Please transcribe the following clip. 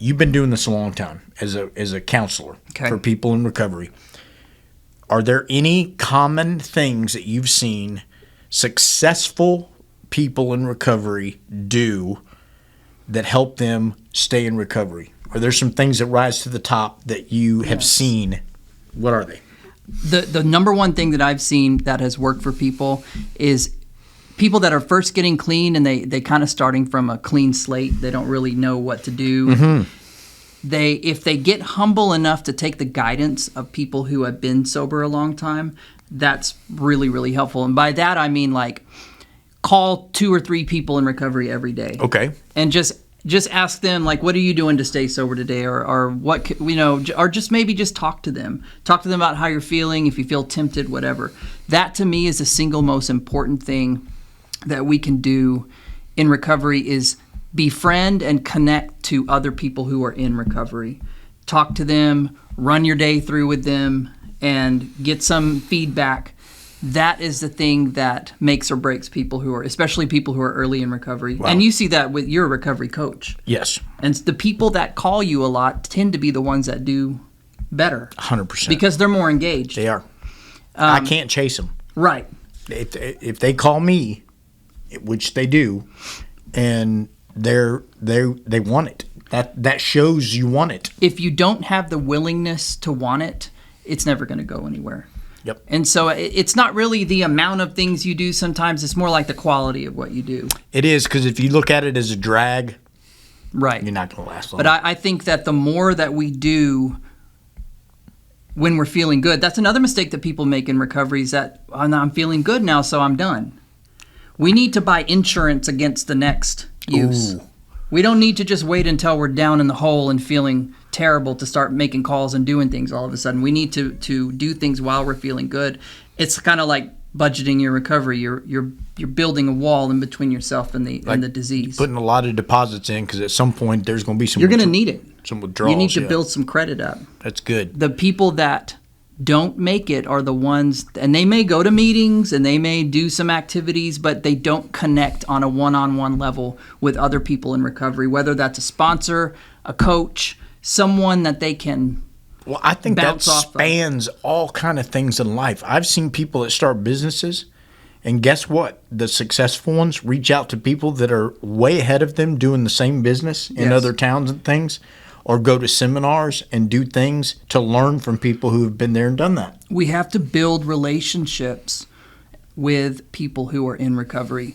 you've been doing this a long time as a counselor for people in recovery. Are there any common things that you've seen successful people in recovery do that help them stay in recovery? Are there some things that rise to the top that you have seen? What are they? The number one thing that I've seen that has worked for people is people that are first getting clean and they kind of starting from a clean slate. They don't really know what to do. Mm-hmm. If they get humble enough to take the guidance of people who have been sober a long time, that's really, really helpful. And by that, I mean like call 2 or 3 people in recovery every day. Okay. And just ask them, like, what are you doing to stay sober today? Or what, or just maybe just talk to them. Talk to them about how you're feeling, if you feel tempted, whatever. That to me is the single most important thing that we can do in recovery is befriend and connect to other people who are in recovery. Talk to them, run your day through with them, and get some feedback. That is the thing that makes or breaks people who are, especially people who are early in recovery. Wow. And you see that with your recovery coach. Yes. And the people that call you a lot tend to be the ones that do better. 100%. Because they're more engaged. They are. I can't chase them. Right. If they call me, which they do, and they want it. That shows you want it. If you don't have the willingness to want it, it's never going to go anywhere. Yep. And so it's not really the amount of things you do sometimes. It's more like the quality of what you do. It is, because if you look at it as a drag, right, you're not going to last long. But I think that the more that we do when we're feeling good, that's another mistake that people make in recovery is that, oh, I'm feeling good now, so I'm done. We need to buy insurance against the next use. Ooh. We don't need to just wait until we're down in the hole and feeling terrible to start making calls and doing things all of a sudden. We need to do things while we're feeling good. It's kind of like budgeting your recovery. You're building a wall in between yourself and the disease. Putting a lot of deposits in, because at some point there's going to be some. You're going to need it. Some withdrawals. You need to build some credit up. That's good. The people that don't make it are the ones, and they may go to meetings and they may do some activities, but they don't connect on a one-on-one level with other people in recovery, whether that's a sponsor, a coach, someone that they can Well, I think that spans of. all kind of things in life. I've seen people that start businesses, and guess what? The successful ones reach out to people that are way ahead of them doing the same business in other towns and things, or go to seminars and do things to learn from people who have been there and done that. We have to build relationships with people who are in recovery.